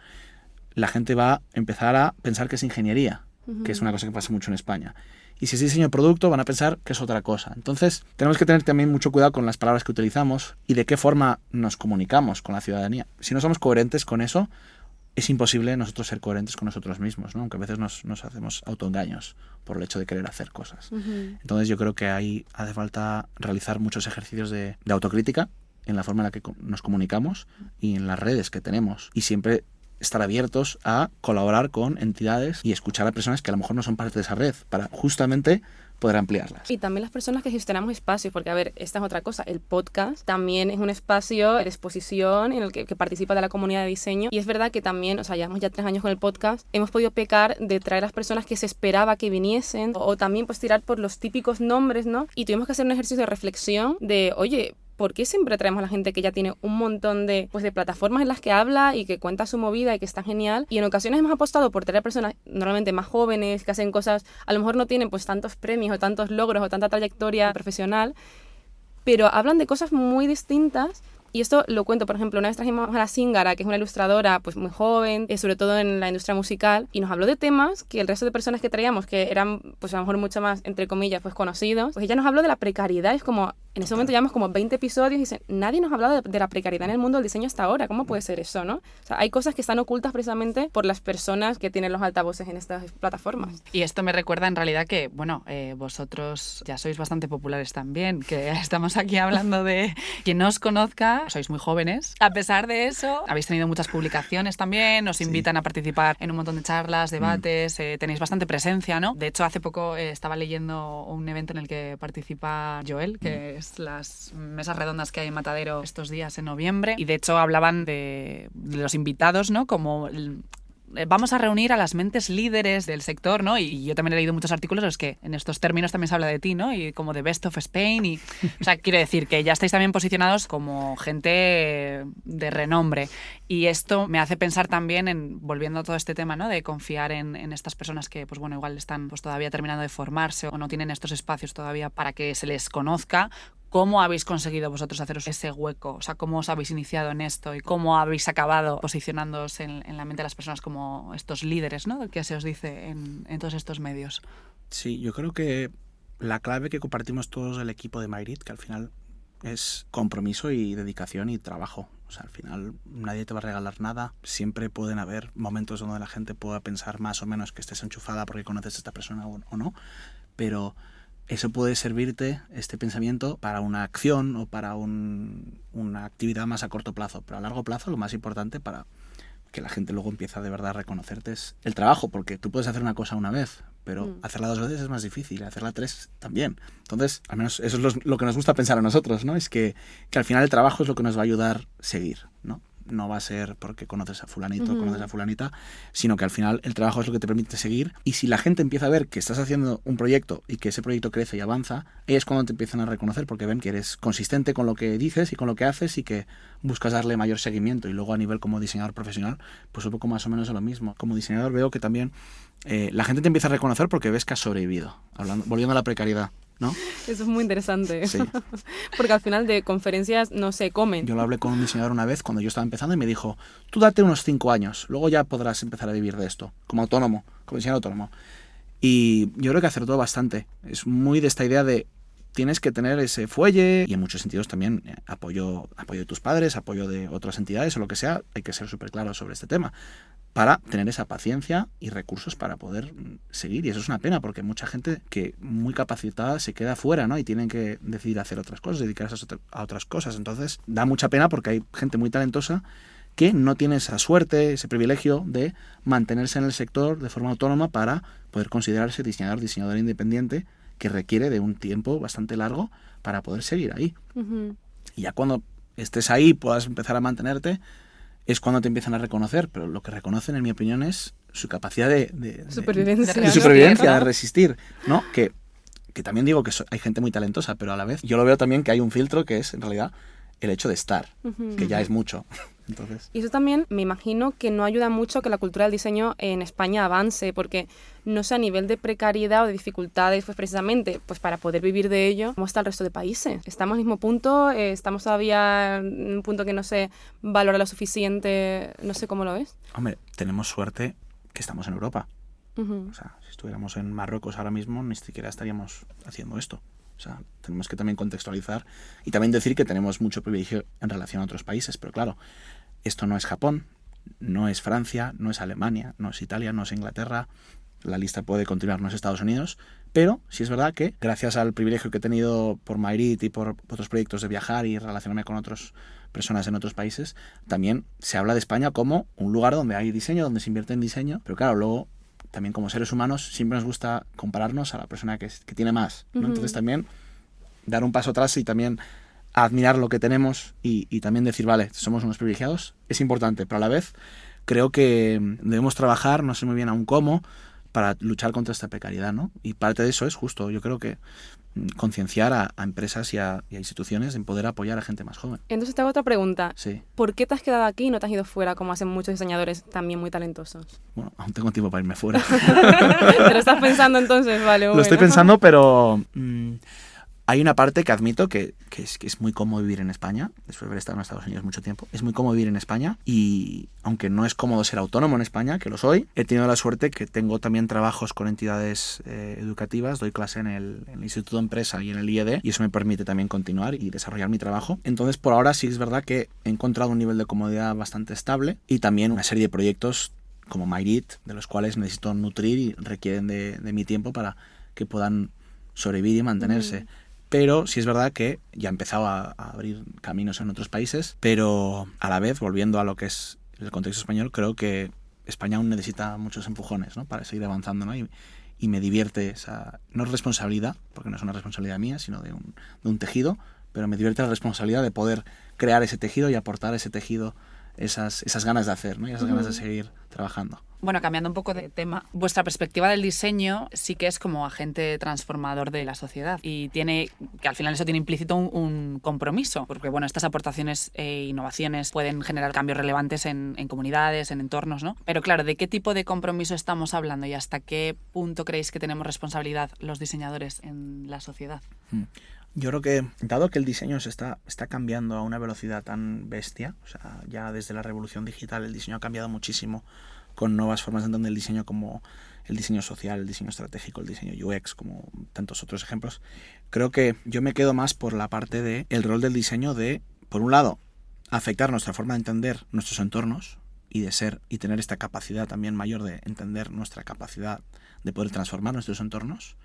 la gente va a empezar a pensar que es ingeniería, que es una cosa que pasa mucho en España. Y si es diseño de producto, van a pensar que es otra cosa. Entonces, tenemos que tener también mucho cuidado con las palabras que utilizamos y de qué forma nos comunicamos con la ciudadanía. Si no somos coherentes con eso, es imposible nosotros ser coherentes con nosotros mismos, ¿no? Aunque a veces nos hacemos autoengaños por el hecho de querer hacer cosas. Entonces yo creo que ahí hace falta realizar muchos ejercicios de autocrítica en la forma en la que nos comunicamos y en las redes que tenemos. Y siempre estar abiertos a colaborar con entidades y escuchar a personas que a lo mejor no son parte de esa red para justamente poder ampliarlas. Y también las personas que gestionamos espacios, porque a ver, esta es otra cosa, el podcast también es un espacio de exposición en el que participa de la comunidad de diseño, y es verdad que también, o sea, llevamos ya 3 años con el podcast, hemos podido pecar de traer a las personas que se esperaba que viniesen, o también pues tirar por los típicos nombres, ¿no? Y tuvimos que hacer un ejercicio de reflexión de, oye, ¿por qué siempre traemos a la gente que ya tiene un montón de plataformas en las que habla y que cuenta su movida y que está genial? Y en ocasiones hemos apostado por traer a personas normalmente más jóvenes, que hacen cosas, a lo mejor no tienen pues tantos premios o tantos logros o tanta trayectoria profesional, pero hablan de cosas muy distintas. Y esto lo cuento, por ejemplo, una vez trajimos a la Zingara, que es una ilustradora pues muy joven, sobre todo en la industria musical, y nos habló de temas que el resto de personas que traíamos, que eran pues a lo mejor mucho más, entre comillas, pues conocidos, pues ella nos habló de la precariedad. Es como, en ese momento llevamos como 20 episodios y dicen, nadie nos ha hablado de la precariedad en el mundo del diseño hasta ahora. ¿Cómo puede ser eso, no? O sea, hay cosas que están ocultas precisamente por las personas que tienen los altavoces en estas plataformas. Y esto me recuerda en realidad que, bueno, vosotros ya sois bastante populares también, que estamos aquí hablando de quien no os conozca, sois muy jóvenes. A pesar de eso, habéis tenido muchas publicaciones también, os invitan a participar en un montón de charlas, debates, tenéis bastante presencia, ¿no? De hecho, hace poco estaba leyendo un evento en el que participa Joel, que es las mesas redondas que hay en Matadero estos días en noviembre, y de hecho hablaban de los invitados, ¿no? Como vamos a reunir a las mentes líderes del sector, ¿no? Y yo también he leído muchos artículos en los que en estos términos también se habla de ti, ¿no? Y como de Best of Spain. Y, o sea, quiero decir que ya estáis también posicionados como gente de renombre. Y esto me hace pensar también en, volviendo a todo este tema, ¿no? De confiar en estas personas que, pues bueno, igual están pues todavía terminando de formarse o no tienen estos espacios todavía para que se les conozca. ¿Cómo habéis conseguido vosotros haceros ese hueco? O sea, ¿cómo os habéis iniciado en esto? ¿Y cómo habéis acabado posicionándoos en la mente de las personas como estos líderes, ¿no? Que se os dice en todos estos medios. Sí, yo creo que la clave que compartimos todos el equipo de Myrit, que al final es compromiso y dedicación y trabajo. O sea, al final nadie te va a regalar nada. Siempre pueden haber momentos donde la gente pueda pensar más o menos que estés enchufada porque conoces a esta persona o no. Pero eso puede servirte, este pensamiento, para una acción o para una actividad más a corto plazo. Pero a largo plazo lo más importante para que la gente luego empiece de verdad a reconocerte es el trabajo, porque tú puedes hacer una cosa una vez, pero hacerla 2 veces es más difícil, hacerla 3 también. Entonces, al menos eso es lo que nos gusta pensar a nosotros, ¿no? Es que al final el trabajo es lo que nos va a ayudar a seguir, ¿no? No va a ser porque conoces a fulanito o conoces a fulanita, sino que al final el trabajo es lo que te permite seguir. Y si la gente empieza a ver que estás haciendo un proyecto y que ese proyecto crece y avanza, ahí es cuando te empiezan a reconocer, porque ven que eres consistente con lo que dices y con lo que haces y que buscas darle mayor seguimiento. Y luego a nivel como diseñador profesional, pues un poco más o menos es lo mismo. Como diseñador veo que también la gente te empieza a reconocer porque ves que has sobrevivido, volviendo a la precariedad, ¿no? Eso es muy interesante. Sí. Porque al final de conferencias no se comen. Yo lo hablé con un diseñador una vez cuando yo estaba empezando y me dijo, tú date unos 5 años, luego ya podrás empezar a vivir de esto, como autónomo, como diseñador autónomo. Y yo creo que acertó bastante. Es muy de esta idea de tienes que tener ese fuelle y en muchos sentidos también apoyo de tus padres, apoyo de otras entidades o lo que sea. Hay que ser súper claro sobre este tema para tener esa paciencia y recursos para poder seguir. Y eso es una pena porque mucha gente que muy capacitada se queda fuera, ¿no? Y tienen que decidir hacer otras cosas, dedicarse a otras cosas. Entonces da mucha pena porque hay gente muy talentosa que no tiene esa suerte, ese privilegio de mantenerse en el sector de forma autónoma para poder considerarse diseñador independiente, que requiere de un tiempo bastante largo para poder seguir ahí. Y ya cuando estés ahí, puedas empezar a mantenerte, es cuando te empiezan a reconocer, pero lo que reconocen, en mi opinión, es su capacidad de supervivencia, de resistir, ¿no? Que también digo que hay gente muy talentosa, pero a la vez yo lo veo también que hay un filtro que es, en realidad, el hecho de estar, que ya es mucho. Entonces... Y eso también me imagino que no ayuda mucho que la cultura del diseño en España avance, porque no sé, a nivel de precariedad o de dificultades, pues precisamente pues para poder vivir de ello, ¿cómo está el resto de países? ¿Estamos al mismo punto? ¿Estamos todavía en un punto que no se valora lo suficiente? No sé cómo lo ves. Hombre, tenemos suerte que estamos en Europa. O sea, si estuviéramos en Marruecos ahora mismo, ni siquiera estaríamos haciendo esto. O sea, tenemos que también contextualizar y también decir que tenemos mucho privilegio en relación a otros países. Pero claro, esto no es Japón, no es Francia, no es Alemania, no es Italia, no es Inglaterra. La lista puede continuar, no es Estados Unidos. Pero sí es verdad que gracias al privilegio que he tenido por Myrit y por otros proyectos de viajar y relacionarme con otras personas en otros países, también se habla de España como un lugar donde hay diseño, donde se invierte en diseño. Pero claro, luego también como seres humanos siempre nos gusta compararnos a la persona que tiene más, ¿no? Entonces también dar un paso atrás y también admirar lo que tenemos y también decir, vale, somos unos privilegiados, es importante, pero a la vez creo que debemos trabajar, no sé muy bien aún cómo, para luchar contra esta precariedad, ¿no? Y parte de eso es justo, yo creo que concienciar a empresas y a instituciones en poder apoyar a gente más joven. Entonces te hago otra pregunta. Sí. ¿Por qué te has quedado aquí y no te has ido fuera como hacen muchos diseñadores también muy talentosos? Bueno, aún tengo tiempo para irme fuera. ¿Te lo estás pensando entonces? Vale, bueno. Lo estoy pensando, pero hay una parte que admito que es muy cómodo vivir en España, después de haber estado en Estados Unidos mucho tiempo. Es muy cómodo vivir en España y aunque no es cómodo ser autónomo en España, que lo soy, he tenido la suerte que tengo también trabajos con entidades educativas, doy clase en el Instituto de Empresa y en el IED y eso me permite también continuar y desarrollar mi trabajo. Entonces, por ahora sí es verdad que he encontrado un nivel de comodidad bastante estable y también una serie de proyectos como Myrit, de los cuales necesito nutrir y requieren de mi tiempo para que puedan sobrevivir y mantenerse. Pero sí es verdad que ya he empezado a abrir caminos en otros países, pero a la vez, volviendo a lo que es el contexto español, creo que España aún necesita muchos empujones, ¿no? Para seguir avanzando, ¿no? Y me divierte esa, no responsabilidad, porque no es una responsabilidad mía, sino de un tejido, pero me divierte la responsabilidad de poder crear ese tejido y aportar a ese tejido esas ganas de hacer, ¿no? Y esas ganas de seguir trabajando. Bueno, cambiando un poco de tema, vuestra perspectiva del diseño sí que es como agente transformador de la sociedad y tiene, que al final eso tiene implícito un compromiso, porque bueno, estas aportaciones e innovaciones pueden generar cambios relevantes en comunidades, en entornos, ¿no? Pero claro, ¿de qué tipo de compromiso estamos hablando y hasta qué punto creéis que tenemos responsabilidad los diseñadores en la sociedad? Yo creo que, dado que el diseño está cambiando a una velocidad tan bestia, o sea, ya desde la revolución digital el diseño ha cambiado muchísimo, con nuevas formas de entender el diseño como el diseño social, el diseño estratégico, el diseño UX, como tantos otros ejemplos. Creo que yo me quedo más por la parte de el rol del diseño de, por un lado, afectar nuestra forma de entender nuestros entornos y de ser y tener esta capacidad también mayor de entender nuestra capacidad de poder transformar nuestros entornos,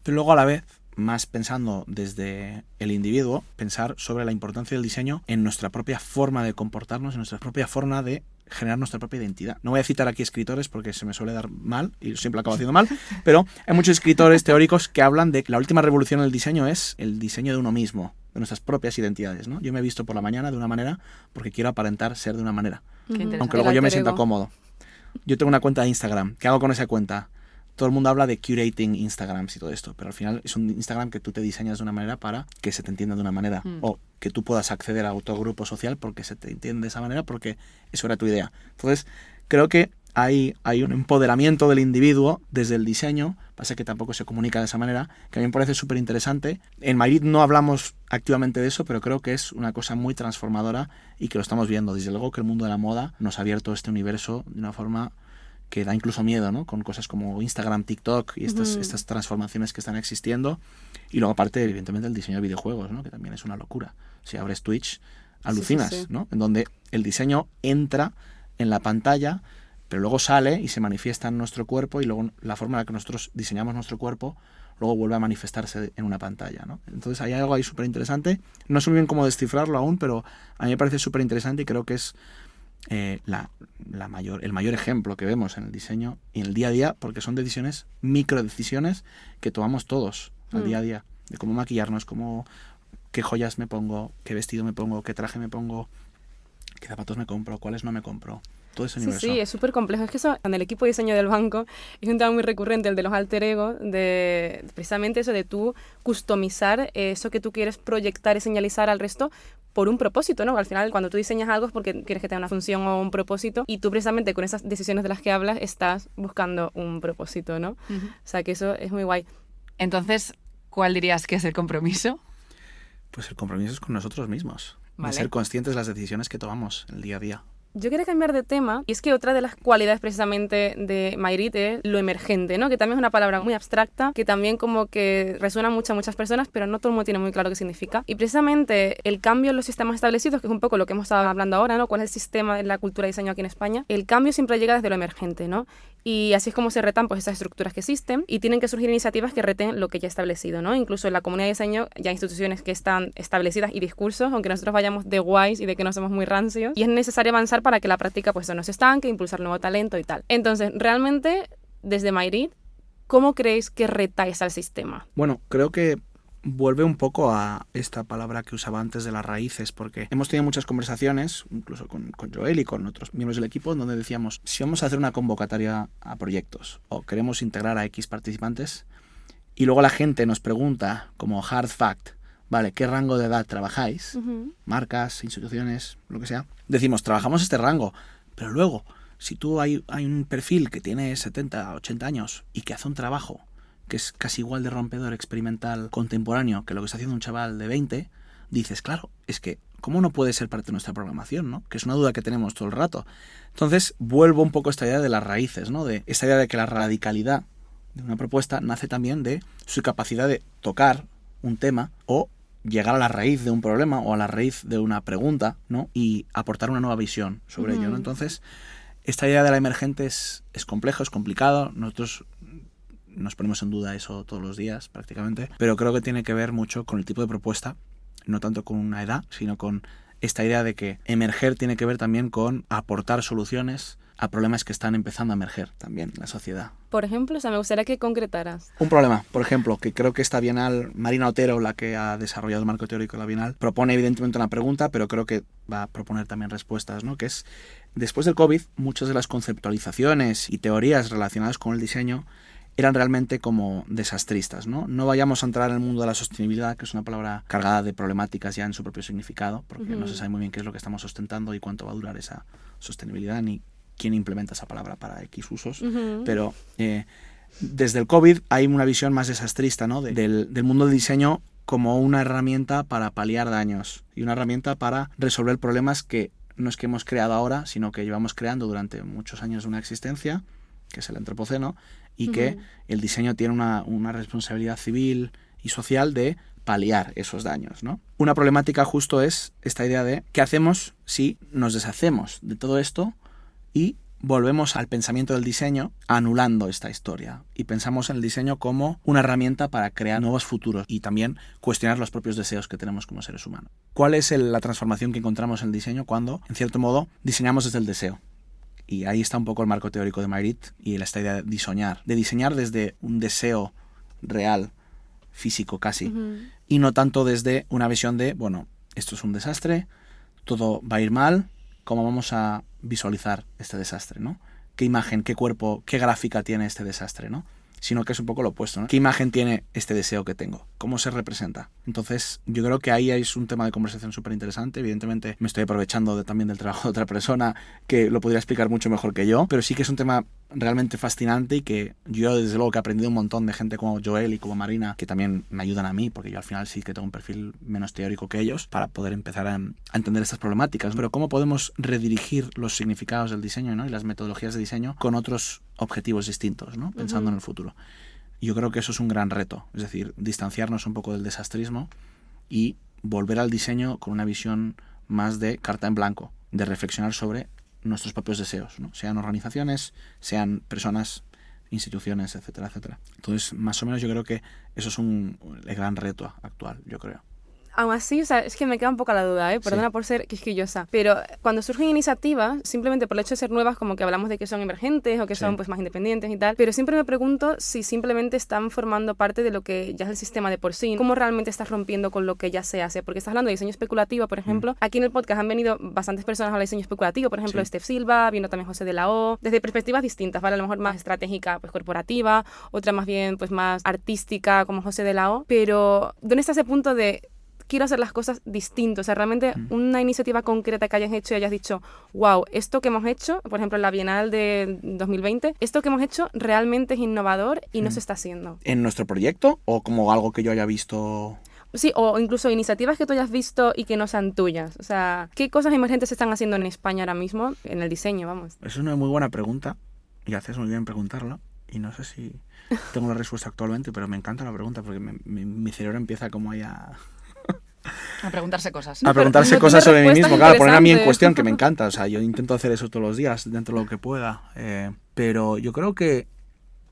pero luego a la vez, más pensando desde el individuo, pensar sobre la importancia del diseño en nuestra propia forma de comportarnos, en nuestra propia forma de generar nuestra propia identidad. No voy a citar aquí escritores porque se me suele dar mal y siempre acabo haciendo mal, pero hay muchos escritores teóricos que hablan de que la última revolución en el diseño es el diseño de uno mismo, de nuestras propias identidades, ¿no? Yo me he visto por la mañana de una manera porque quiero aparentar ser de una manera, aunque luego yo me sienta cómodo. Yo tengo una cuenta de Instagram. ¿Qué hago con esa cuenta? Todo el mundo habla de curating Instagrams y todo esto, pero al final es un Instagram que tú te diseñas de una manera para que se te entienda de una manera, o que tú puedas acceder a otro grupo social porque se te entiende de esa manera, porque eso era tu idea. Entonces, creo que hay un empoderamiento del individuo desde el diseño, pasa que tampoco se comunica de esa manera, que a mí me parece súper interesante. En Mayrit no hablamos activamente de eso, pero creo que es una cosa muy transformadora y que lo estamos viendo. Desde luego que el mundo de la moda nos ha abierto este universo de una forma que da incluso miedo, ¿no? Con cosas como Instagram, TikTok y estas transformaciones que están existiendo. Y luego aparte, evidentemente, el diseño de videojuegos, ¿no? Que también es una locura. Si abres Twitch, alucinas, sí. ¿No? En donde el diseño entra en la pantalla, pero luego sale y se manifiesta en nuestro cuerpo y luego la forma en la que nosotros diseñamos nuestro cuerpo luego vuelve a manifestarse en una pantalla, ¿no? Entonces hay algo ahí súper interesante. No sé muy bien cómo descifrarlo aún, pero a mí me parece súper interesante y creo que es el mayor ejemplo que vemos en el diseño y en el día a día, porque son decisiones, microdecisiones que tomamos todos al día a día, de cómo maquillarnos, qué joyas me pongo, qué vestido me pongo, qué traje me pongo, qué zapatos me compro, cuáles no me compro. Todo ese universo. Sí, es súper complejo. Es que eso, en el equipo de diseño del banco, es un tema muy recurrente, el de los alter ego, de precisamente eso de tú customizar eso que tú quieres proyectar y señalizar al resto por un propósito, ¿no? Al final, cuando tú diseñas algo es porque quieres que tenga una función o un propósito y tú precisamente con esas decisiones de las que hablas estás buscando un propósito, ¿no? O sea, que eso es muy guay. Entonces, ¿cuál dirías que es el compromiso? Pues el compromiso es con nosotros mismos. Vale. De ser conscientes de las decisiones que tomamos en el día a día. Yo quería cambiar de tema, y es que otra de las cualidades precisamente de Mayrit es lo emergente, ¿no? Que también es una palabra muy abstracta, que también como que resuena mucho a muchas personas, pero no todo el mundo tiene muy claro qué significa. Y precisamente el cambio en los sistemas establecidos, que es un poco lo que hemos estado hablando ahora, ¿no? ¿Cuál es el sistema de la cultura de diseño aquí en España? El cambio siempre llega desde lo emergente, ¿no? Y así es como se retan pues esas estructuras que existen y tienen que surgir iniciativas que reten lo que ya establecido, ¿no? Incluso en la comunidad de diseño ya hay instituciones que están establecidas y discursos, aunque nosotros vayamos de guays y de que no somos muy rancios, y es necesario avanzar para que la práctica pues no se estanque, impulsar nuevo talento y tal. Entonces, realmente, desde Mayrit, ¿cómo creéis que retáis al sistema? Bueno, creo que vuelve un poco a esta palabra que usaba antes de las raíces, porque hemos tenido muchas conversaciones, incluso con Joel y con otros miembros del equipo, donde decíamos, si vamos a hacer una convocatoria a proyectos o queremos integrar a X participantes, y luego la gente nos pregunta, como hard fact, vale, ¿qué rango de edad trabajáis? Marcas, instituciones, lo que sea. Decimos, trabajamos este rango, pero luego, si tú hay un perfil que tiene 70, 80 años y que hace un trabajo que es casi igual de rompedor, experimental, contemporáneo que lo que está haciendo un chaval de 20, dices, claro, es que ¿cómo no puede ser parte de nuestra programación, ¿no? Que es una duda que tenemos todo el rato. Entonces, vuelvo un poco a esta idea de las raíces, ¿no? De esta idea de que la radicalidad de una propuesta nace también de su capacidad de tocar un tema o llegar a la raíz de un problema o a la raíz de una pregunta, ¿no? Y aportar una nueva visión sobre ello, ¿no? Entonces, esta idea de la emergente es complejo, es complicado. Nosotros nos ponemos en duda eso todos los días prácticamente, pero creo que tiene que ver mucho con el tipo de propuesta, no tanto con una edad, sino con esta idea de que emerger tiene que ver también con aportar soluciones a problemas que están empezando a emerger también en la sociedad. Por ejemplo, me gustaría que concretaras. Un problema, por ejemplo, que creo que esta Bienal, Marina Otero, la que ha desarrollado el marco teórico de la Bienal, propone evidentemente una pregunta, pero creo que va a proponer también respuestas, ¿no? Que es, después del COVID, muchas de las conceptualizaciones y teorías relacionadas con el diseño eran realmente como desastristas, ¿no? No vayamos a entrar en el mundo de la sostenibilidad, que es una palabra cargada de problemáticas ya en su propio significado, porque no se sabe muy bien qué es lo que estamos ostentando y cuánto va a durar esa sostenibilidad, ni quién implementa esa palabra para X usos, pero desde el COVID hay una visión más desastrista, ¿no? del mundo del diseño como una herramienta para paliar daños y una herramienta para resolver problemas que no es que hemos creado ahora, sino que llevamos creando durante muchos años de una existencia, que es el antropoceno, y que el diseño tiene una responsabilidad civil y social de paliar esos daños, ¿no? Una problemática justo es esta idea de ¿qué hacemos si nos deshacemos de todo esto y volvemos al pensamiento del diseño anulando esta historia? Y pensamos en el diseño como una herramienta para crear nuevos futuros y también cuestionar los propios deseos que tenemos como seres humanos. ¿Cuál es la transformación que encontramos en el diseño cuando, en cierto modo, diseñamos desde el deseo? Y ahí está un poco el marco teórico de Magritte y esta idea de diseñar desde un deseo real, físico casi, y no tanto desde una visión de, bueno, esto es un desastre, todo va a ir mal, ¿cómo vamos a visualizar este desastre, ¿no? ¿Qué imagen, qué cuerpo, qué gráfica tiene este desastre, ¿no? Sino que es un poco lo opuesto, ¿no? ¿Qué imagen tiene este deseo que tengo? ¿Cómo se representa? Entonces, yo creo que ahí es un tema de conversación súper interesante. Evidentemente, me estoy aprovechando también del trabajo de otra persona que lo podría explicar mucho mejor que yo, pero sí que es un tema realmente fascinante y que yo, desde luego, que he aprendido un montón de gente como Joel y como Marina, que también me ayudan a mí, porque yo al final sí que tengo un perfil menos teórico que ellos, para poder empezar a entender estas problemáticas. Pero ¿cómo podemos redirigir los significados del diseño, ¿no? Y las metodologías de diseño con otros objetivos distintos, ¿no? Pensando en el futuro. Yo creo que eso es un gran reto, es decir, distanciarnos un poco del desastrismo y volver al diseño con una visión más de carta en blanco, de reflexionar sobre nuestros propios deseos, ¿no? Sean organizaciones, sean personas, instituciones, etcétera, etcétera. Entonces, más o menos yo creo que eso es el gran reto actual, yo creo. Aún así, es que me queda un poco la duda, perdona por ser quisquillosa, pero cuando surgen iniciativas, simplemente por el hecho de ser nuevas, como que hablamos de que son emergentes o que son pues más independientes y tal, pero siempre me pregunto si simplemente están formando parte de lo que ya es el sistema de por sí, cómo realmente estás rompiendo con lo que ya se hace, porque estás hablando de diseño especulativo, por ejemplo, aquí en el podcast han venido bastantes personas a hablar de diseño especulativo, por ejemplo, Steph Silva, vino también José de la O, desde perspectivas distintas, ¿vale? A lo mejor más estratégica, pues corporativa, otra más bien pues más artística, como José de la O, pero ¿dónde está ese punto de quiero hacer las cosas distintas? O sea, realmente una iniciativa concreta que hayas hecho y hayas dicho, wow, esto que hemos hecho, por ejemplo, en la Bienal de 2020, esto que hemos hecho realmente es innovador y no se está haciendo. ¿En nuestro proyecto o como algo que yo haya visto? Sí, o incluso iniciativas que tú hayas visto y que no sean tuyas. O sea, ¿qué cosas emergentes se están haciendo en España ahora mismo en el diseño, vamos? Es una muy buena pregunta y haces muy bien en preguntarla. Y no sé si tengo la respuesta actualmente, pero me encanta la pregunta porque mi cerebro empieza como a preguntarse cosas. A preguntarse cosas sobre mí mismo, claro, poner a mí en cuestión, que me encanta. O sea, yo intento hacer eso todos los días, dentro de lo que pueda. Pero yo creo que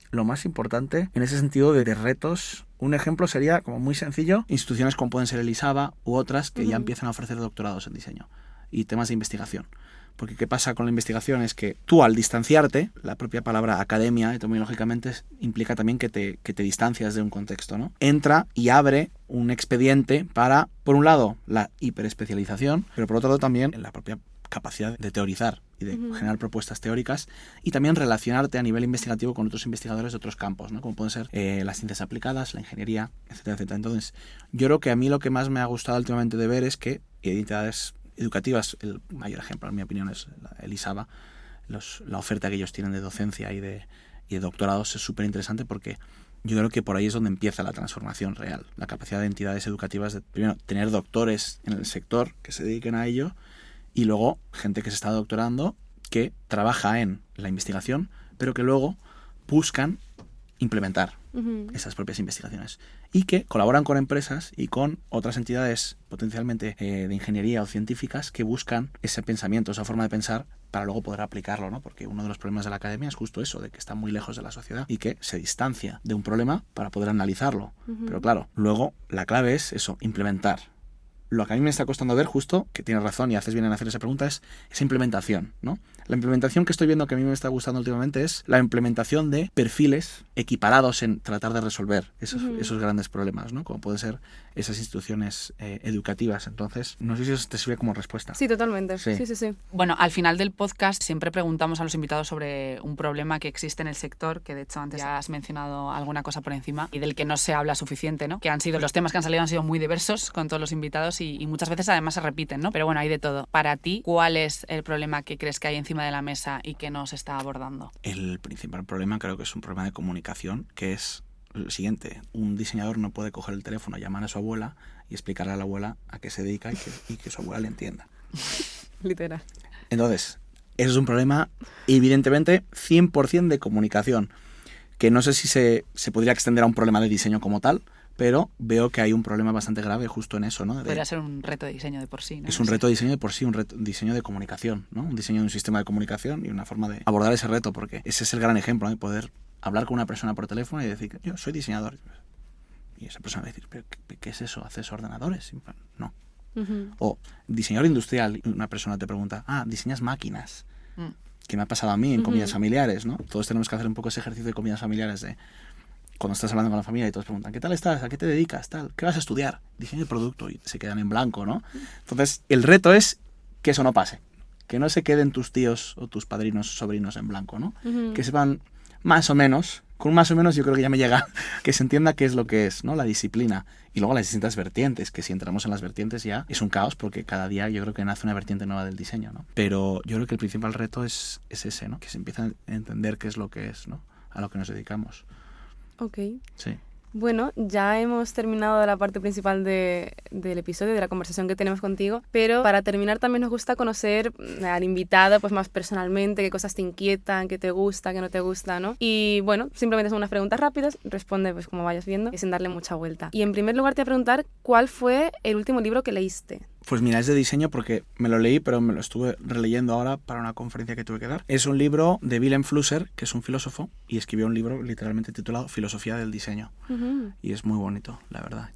lo más importante, en ese sentido de retos, un ejemplo sería, como muy sencillo, instituciones como pueden ser el ISABA u otras que ya empiezan a ofrecer doctorados en diseño y temas de investigación. Porque ¿qué pasa con la investigación? Es que tú, al distanciarte, la propia palabra academia, etimológicamente, implica también que te distancias de un contexto, ¿no? Entra y abre un expediente para, por un lado, la hiperespecialización, pero por otro lado también la propia capacidad de teorizar y de generar propuestas teóricas y también relacionarte a nivel investigativo con otros investigadores de otros campos, ¿no? Como pueden ser las ciencias aplicadas, la ingeniería, etcétera, etcétera. Entonces, yo creo que a mí lo que más me ha gustado últimamente de ver es que entidades educativas, el mayor ejemplo en mi opinión es el ISABA, la oferta que ellos tienen de docencia y de doctorados es súper interesante porque yo creo que por ahí es donde empieza la transformación real, la capacidad de entidades educativas de, primero, tener doctores en el sector que se dediquen a ello y luego gente que se está doctorando que trabaja en la investigación pero que luego buscan implementar esas propias investigaciones y que colaboran con empresas y con otras entidades potencialmente de ingeniería o científicas que buscan ese pensamiento, esa forma de pensar para luego poder aplicarlo, ¿no? Porque uno de los problemas de la academia es justo eso, de que está muy lejos de la sociedad y que se distancia de un problema para poder analizarlo. Pero claro, luego la clave es eso, implementar lo que a mí me está costando ver justo, que tienes razón y haces bien en hacer esa pregunta, es esa implementación, ¿no? La implementación que estoy viendo que a mí me está gustando últimamente es la implementación de perfiles equiparados en tratar de resolver esos grandes problemas, ¿no? Como pueden ser esas instituciones educativas. Entonces, no sé si eso te sirve como respuesta. Sí, totalmente. Sí. Bueno, al final del podcast siempre preguntamos a los invitados sobre un problema que existe en el sector, que de hecho antes ya has mencionado alguna cosa por encima y del que no se habla suficiente, ¿no? Que han sido los temas que han salido han sido muy diversos con todos los invitados y muchas veces además se repiten, ¿no? Pero bueno, hay de todo. Para ti, ¿cuál es el problema que crees que hay encima de la mesa y que no se está abordando? El principal problema creo que es un problema de comunicación, que es el siguiente. Un diseñador no puede coger el teléfono, llamar a su abuela y explicarle a la abuela a qué se dedica y que su abuela le entienda. Literal. Entonces, eso es un problema evidentemente 100% de comunicación, que no sé si se podría extender a un problema de diseño como tal, pero veo que hay un problema bastante grave justo en eso, ¿no? Podría ser un reto de diseño de por sí, ¿no? Es un reto de diseño de por sí, un diseño de comunicación, ¿no? Un diseño de un sistema de comunicación y una forma de abordar ese reto, porque ese es el gran ejemplo, ¿no? De poder hablar con una persona por teléfono y decir, yo soy diseñador. Y esa persona va a decir, ¿pero qué es eso? ¿Haces ordenadores? No. O diseñador industrial, y una persona te pregunta, ¿diseñas máquinas? Que me ha pasado a mí en comidas familiares, ¿no? Todos tenemos que hacer un poco ese ejercicio de comidas familiares de cuando estás hablando con la familia y todos preguntan, ¿qué tal estás? ¿A qué te dedicas? Tal, ¿qué vas a estudiar? Diseño de producto, y se quedan en blanco, ¿no? Entonces, el reto es que eso no pase, que no se queden tus tíos o tus padrinos, sobrinos en blanco, ¿no? Que sepan más o menos, con más o menos yo creo que ya me llega, que se entienda qué es lo que es, ¿no? La disciplina. Y luego las distintas vertientes, que si entramos en las vertientes ya es un caos porque cada día yo creo que nace una vertiente nueva del diseño, ¿no? Pero yo creo que el principal reto es ese, ¿no? Que se empieza a entender qué es lo que es, ¿no? A lo que nos dedicamos. Ok. Sí. Bueno, ya hemos terminado la parte principal del episodio, de la conversación que tenemos contigo, pero para terminar también nos gusta conocer al invitado pues más personalmente, qué cosas te inquietan, qué te gusta, qué no te gusta, ¿no? Y bueno, simplemente son unas preguntas rápidas, responde pues como vayas viendo y sin darle mucha vuelta. Y en primer lugar te voy a preguntar, ¿cuál fue el último libro que leíste? Pues mira, es de diseño porque me lo leí, pero me lo estuve releyendo ahora para una conferencia que tuve que dar. Es un libro de Willem Flusser, que es un filósofo, y escribió un libro literalmente titulado Filosofía del diseño. Y es muy bonito, la verdad.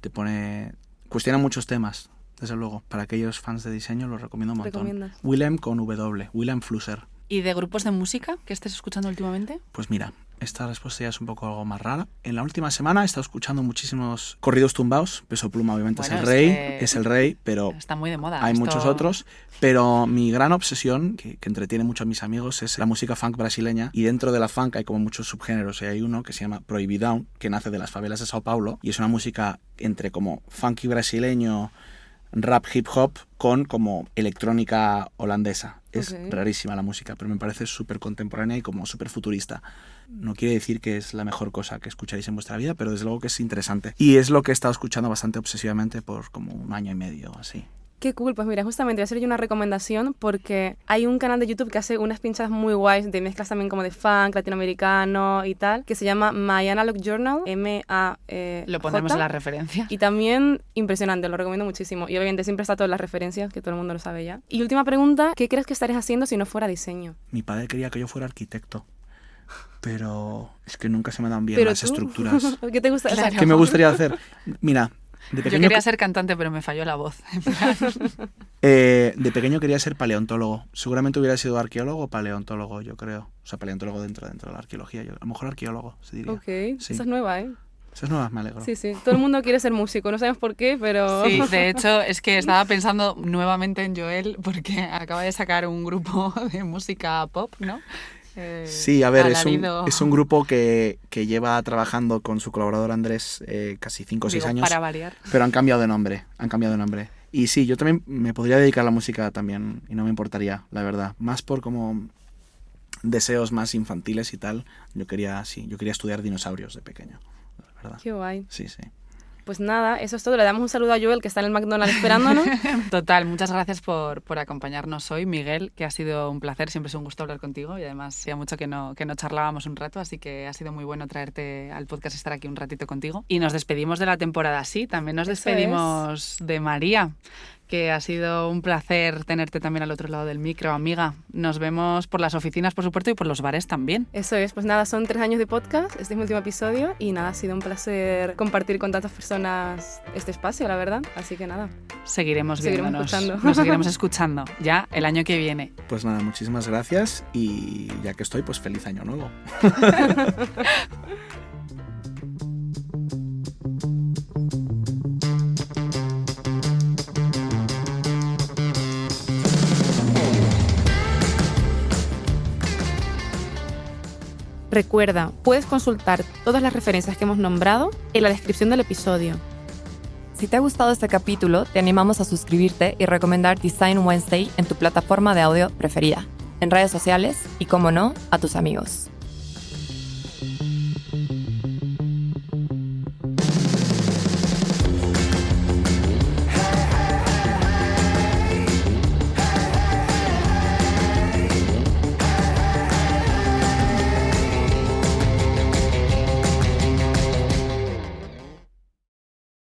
Cuestiona muchos temas, desde luego. Para aquellos fans de diseño lo recomiendo un montón. ¿Recomiendas? Willem con W, Willem Flusser. ¿Y de grupos de música que estés escuchando últimamente? Pues mira, esta respuesta ya es un poco algo más rara. En la última semana he estado escuchando muchísimos corridos tumbados. Peso Pluma obviamente Bueno, es el rey, pero está muy de moda. hay muchos otros. Pero mi gran obsesión, que entretiene mucho a mis amigos, es la música funk brasileña. Y dentro de la funk hay como muchos subgéneros. Y hay uno que se llama Proibidão, que nace de las favelas de Sao Paulo. Y es una música entre como funky brasileño, rap hip hop con como electrónica holandesa. Es rarísima la música, pero me parece súper contemporánea y como súper futurista. No quiere decir que es la mejor cosa que escucharéis en vuestra vida, pero desde luego que es interesante. Y es lo que he estado escuchando bastante obsesivamente por como 1 año y medio o así. Qué cool, pues mira, justamente voy a hacer yo una recomendación porque hay un canal de YouTube que hace unas pinchadas muy guays de mezclas también como de funk, latinoamericano y tal, que se llama My Analog Journal, M-A-J. Lo pondremos en la referencia. Y también impresionante, lo recomiendo muchísimo. Y obviamente siempre está todas las referencias, que todo el mundo lo sabe ya. Y última pregunta, ¿qué crees que estarías haciendo si no fuera diseño? Mi padre quería que yo fuera arquitecto, pero es que nunca se me dan bien las estructuras. ¿Qué te gusta? Claro. O sea, ¿Qué me gustaría hacer? Mira, de pequeño, yo quería ser cantante, pero me falló la voz. de pequeño quería ser paleontólogo. Seguramente hubiera sido arqueólogo o paleontólogo, yo creo. O sea, paleontólogo dentro de la arqueología. A lo mejor arqueólogo, se diría. Ok, sí. esa es nueva, ¿eh? Esa es nueva, me alegro. Sí, sí. Todo el mundo quiere ser músico, no sabemos por qué, pero... Sí, de hecho, es que estaba pensando nuevamente en Joel porque acaba de sacar un grupo de música pop, ¿no? Sí, a ver, es un grupo que lleva trabajando con su colaborador Andrés casi 5 o 6 años. Para variar. Pero han cambiado de nombre, Y sí, yo también me podría dedicar a la música también y no me importaría, la verdad. Más por como deseos más infantiles y tal. Yo quería estudiar dinosaurios de pequeño, la verdad. Qué guay. Sí, sí. Pues nada, eso es todo. Le damos un saludo a Joel, que está en el McDonald's esperándonos. Total, muchas gracias por acompañarnos hoy, Miguel, que ha sido un placer, siempre es un gusto hablar contigo y además hacía mucho que no charlábamos un rato, así que ha sido muy bueno traerte al podcast, estar aquí un ratito contigo. Y nos despedimos de la temporada así, también nos despedimos de María, Que ha sido un placer tenerte también al otro lado del micro, amiga. Nos vemos por las oficinas, por supuesto, y por los bares también. Eso es, pues nada, son 3 años de podcast, este es mi último episodio y nada, ha sido un placer compartir con tantas personas este espacio, la verdad. Así que nada. Seguiremos viéndonos. Escuchando. Nos seguiremos escuchando ya el año que viene. Pues nada, muchísimas gracias y ya que estoy, pues feliz año nuevo. Recuerda, puedes consultar todas las referencias que hemos nombrado en la descripción del episodio. Si te ha gustado este capítulo, te animamos a suscribirte y recomendar Design Wednesday en tu plataforma de audio preferida, en redes sociales y, como no, a tus amigos.